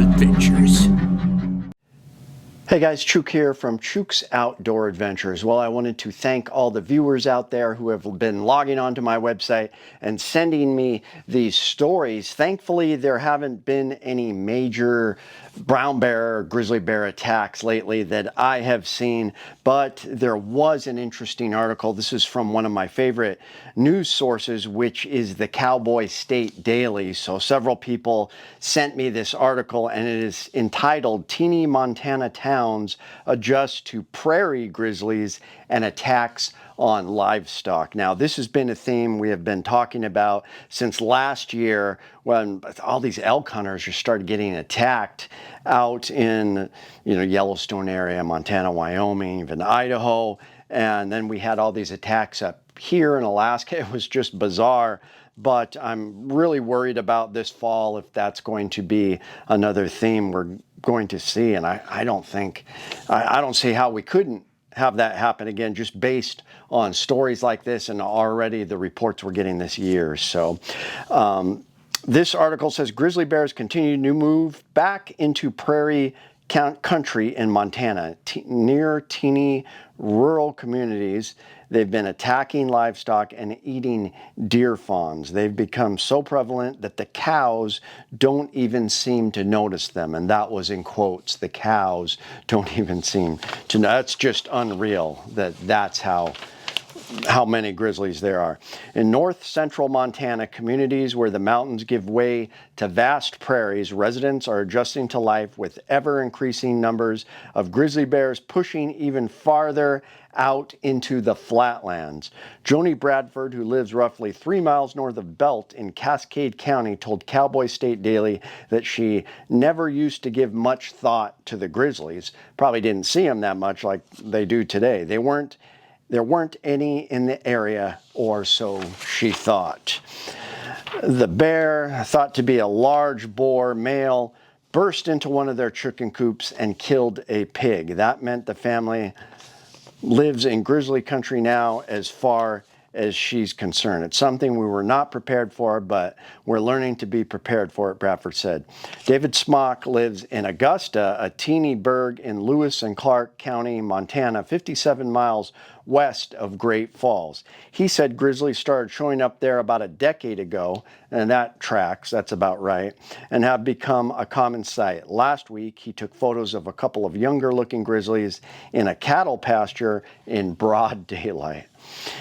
Adventures. Hey guys, Chuke here from Chuke's Outdoor Adventures. Well, I wanted to thank all the viewers out there who have been logging onto my website and sending me these stories. Thankfully, there haven't been any major brown bear or grizzly bear attacks lately that I have seen, but there was an interesting article. This is from one of my favorite news sources, which is the Cowboy State Daily. So several people sent me this article, and it is entitled "Teeny Montana Towns Adjust to Prairie Grizzlies and Attacks on Livestock." Now, this has been a theme we have been talking about since last year, when all these elk hunters just started getting attacked out in, Yellowstone area, Montana, Wyoming, even Idaho. And then we had all these attacks up here in Alaska. It was just bizarre. But I'm really worried about this fall, if that's going to be another theme we're going to see. And I don't see how we couldn't have that happen again, just based on stories like this and already the reports we're getting this year. So this article says grizzly bears continue to move back into prairie country in Montana, near teeny rural communities. They've been attacking livestock and eating deer fawns. They've become so prevalent that the cows don't even seem to notice them. And that was in quotes. The cows don't even seem to know. That's just unreal that's how many grizzlies there are. In north central Montana, communities where the mountains give way to vast prairies, residents are adjusting to life with ever-increasing numbers of grizzly bears pushing even farther out into the flatlands. Joni Bradford, who lives roughly 3 miles north of Belt in Cascade County, told Cowboy State Daily that she never used to give much thought to the grizzlies. Probably didn't see them that much like they do today. There weren't any in the area, or so she thought. The bear, thought to be a large boar male, burst into one of their chicken coops and killed a pig. That meant the family lives in grizzly country now, as far as she's concerned. It's something we were not prepared for, but we're learning to be prepared for it, Bradford said. David Smok lives in Augusta, a teeny burg in Lewis and Clark County, Montana, 57 miles west of Great Falls. He said grizzlies started showing up there about a decade ago, and that tracks, that's about right, and have become a common sight. Last week, he took photos of a couple of younger-looking grizzlies in a cattle pasture in broad daylight.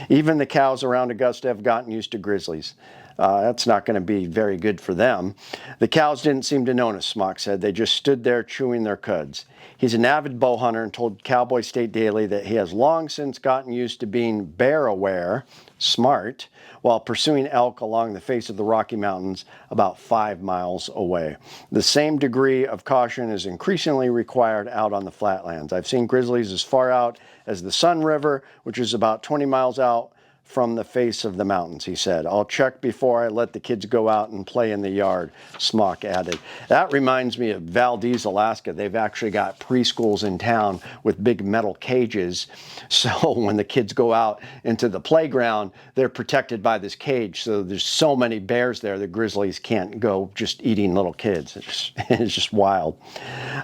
Even the cows around Augusta have gotten used to grizzlies. That's not going to be very good for them. The cows didn't seem to notice, Smok said. They just stood there chewing their cuds. He's an avid bow hunter and told Cowboy State Daily that he has long since gotten used to being bear aware, smart, while pursuing elk along the face of the Rocky Mountains about 5 miles away. The same degree of caution is increasingly required out on the flatlands. I've seen grizzlies as far out as the Sun River, which is about 20 miles out from the face of the mountains, he said. I'll check before I let the kids go out and play in the yard, Smok added. That reminds me of Valdez, Alaska. They've actually got preschools in town with big metal cages. So when the kids go out into the playground, they're protected by this cage. So there's so many bears there, the grizzlies can't go just eating little kids. It's just wild.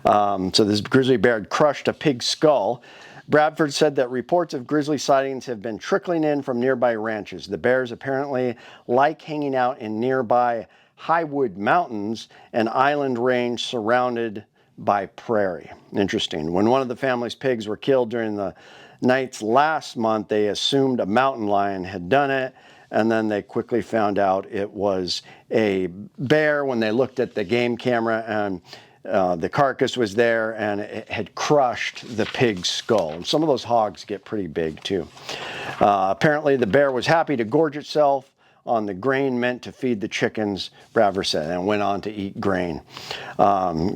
So this grizzly bear had crushed a pig's skull. Bradford said that reports of grizzly sightings have been trickling in from nearby ranches. The bears apparently like hanging out in nearby Highwood Mountains, an island range surrounded by prairie. Interesting. When one of the family's pigs were killed during the nights last month, they assumed a mountain lion had done it, and then they quickly found out it was a bear when they looked at the game camera, and the carcass was there and it had crushed the pig's skull. And some of those hogs get pretty big too. Apparently the bear was happy to gorge itself on the grain meant to feed the chickens, Bradford said, and went on to eat grain.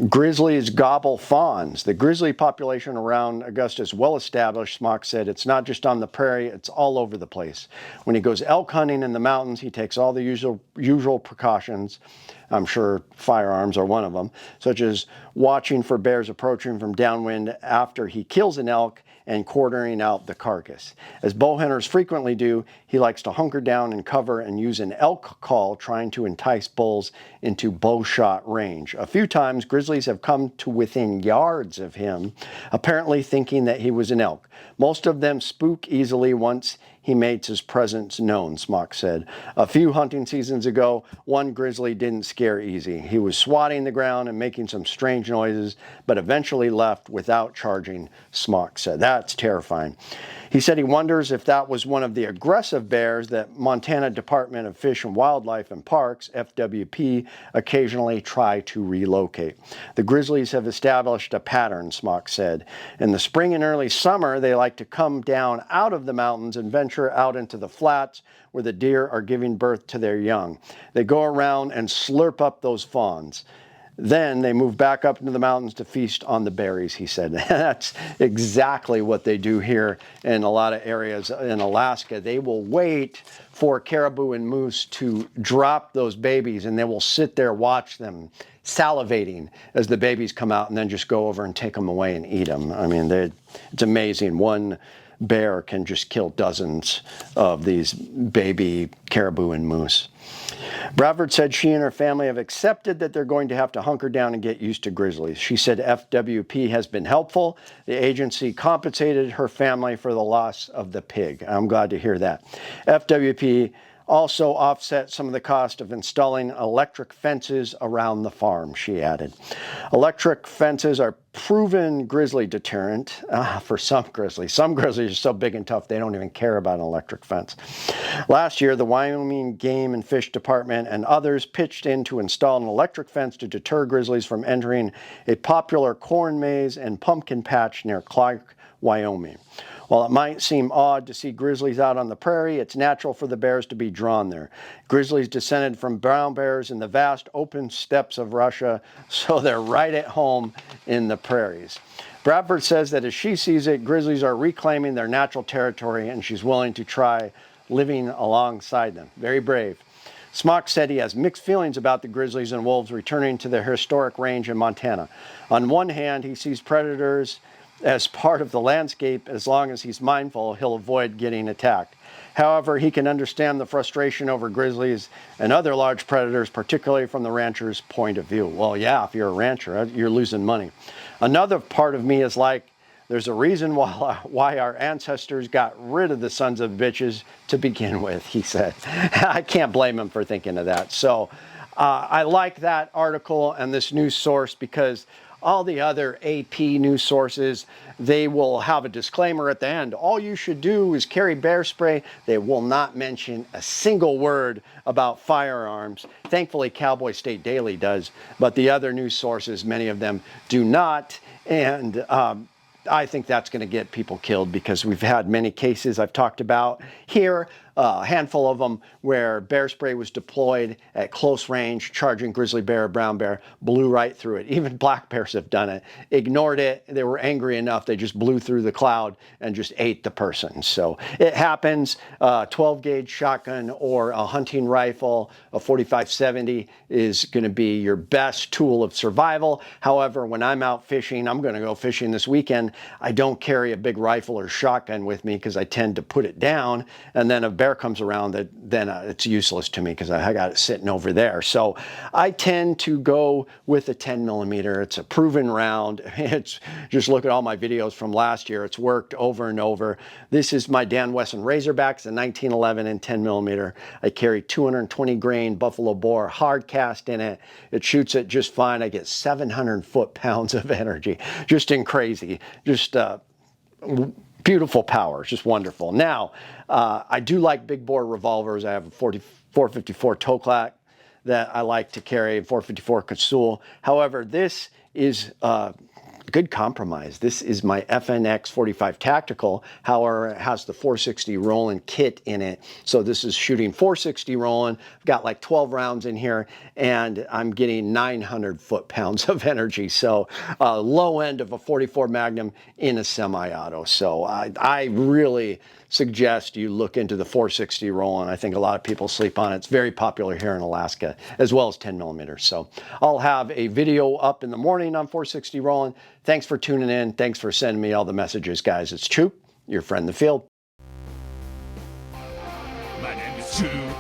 Grizzlies gobble fawns. The grizzly population around Augusta is well established, Smok said. It's not just on the prairie, it's all over the place. When he goes elk hunting in the mountains, he takes all the usual precautions. I'm sure firearms are one of them, such as watching for bears approaching from downwind after he kills an elk and quartering out the carcass. As bow hunters frequently do, he likes to hunker down and cover and use an elk call trying to entice bulls into bow shot range. A few times, grizzlies have come to within yards of him, apparently thinking that he was an elk. Most of them spook easily once he makes his presence known, Smok said. A few hunting seasons ago, one grizzly didn't scare easy. He was swatting the ground and making some strange noises, but eventually left without charging, Smok said. That's terrifying. He said he wonders if that was one of the aggressive bears that Montana Department of Fish and Wildlife and Parks, FWP, occasionally try to relocate. The grizzlies have established a pattern, Smok said. In the spring and early summer, they like to come down out of the mountains and venture out into the flats where the deer are giving birth to their young. They go around and slurp up those fawns. Then they move back up into the mountains to feast on the berries, he said. That's exactly what they do here in a lot of areas in Alaska. They will wait for caribou and moose to drop those babies, and they will sit there, watch them, salivating as the babies come out, and then just go over and take them away and eat them. I mean, it's amazing. One bear can just kill dozens of these baby caribou and moose. Bradford said she and her family have accepted that they're going to have to hunker down and get used to grizzlies. She said FWP has been helpful. The agency compensated her family for the loss of the pig. I'm glad to hear that. FWP also offset some of the cost of installing electric fences around the farm, she added. Electric fences are proven grizzly deterrent for some grizzlies. Some grizzlies are so big and tough they don't even care about an electric fence. Last year, the Wyoming Game and Fish Department and others pitched in to install an electric fence to deter grizzlies from entering a popular corn maze and pumpkin patch near Clark, Wyoming. While it might seem odd to see grizzlies out on the prairie, it's natural for the bears to be drawn there. Grizzlies descended from brown bears in the vast open steppes of Russia, so they're right at home in the prairies. Bradford says that as she sees it, grizzlies are reclaiming their natural territory, and she's willing to try living alongside them. Very brave. Smok said he has mixed feelings about the grizzlies and wolves returning to their historic range in Montana. On one hand, he sees predators as part of the landscape. As long as he's mindful, he'll avoid getting attacked. However, he can understand the frustration over grizzlies and other large predators, particularly from the rancher's point of view. Well, yeah, if you're a rancher, you're losing money. Another part of me is like, there's a reason why our ancestors got rid of the sons of bitches to begin with, he said. I can't blame him for thinking of that. So I like that article and this news source, because all the other AP news sources, they will have a disclaimer at the end. All you should do is carry bear spray. They will not mention a single word about firearms. Thankfully, Cowboy State Daily does, but the other news sources, many of them do not. And I think that's going to get people killed, because we've had many cases I've talked about here, a handful of them, where bear spray was deployed at close range, charging grizzly bear, brown bear, blew right through it. Even black bears have done it. Ignored it. They were angry enough, they just blew through the cloud and just ate the person. So it happens. 12 gauge shotgun or a hunting rifle, a 45-70 is going to be your best tool of survival. However, when I'm out fishing, I'm going to go fishing this weekend, I don't carry a big rifle or shotgun with me, because I tend to put it down, and then a bear comes around, then it's useless to me because I got it sitting over there. So I tend to go with a 10 millimeter. It's a proven round. It's just, look at all my videos from last year. It's worked over and over. This is my Dan Wesson Razorback. It's a 1911 and 10 millimeter. I carry 220 grain Buffalo Bore hard cast in it. It shoots it just fine. I get 700 foot-pounds of energy. Just crazy. Just beautiful power. It's just wonderful. Now, I do like big bore revolvers. I have a 454 Toklat that I like to carry, 454 Casull. However, this is good compromise. This is my FNX 45 Tactical. However, it has the 460 Roland kit in it. So this is shooting 460 Roland. I've got like 12 rounds in here, and I'm getting 900 foot-pounds of energy. So low end of a 44 Magnum in a semi-auto. So I really suggest you look into the 460 Roland. I think a lot of people sleep on it. It's very popular here in Alaska, as well as 10 millimeters. So I'll have a video up in the morning on 460 Roland. Thanks for tuning in. Thanks for sending me all the messages, guys. It's Chuke, your friend in the field. My name is Chuke.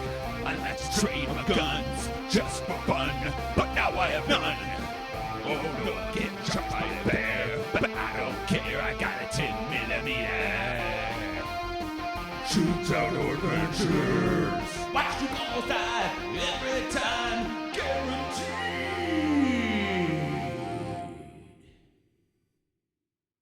I like to trade my guns just for fun, but now I have none. Oh, look, get shot by a bear, but I don't care. I got a 10 millimeter. Chuke's Outdoor Adventures. Watch you all die every time.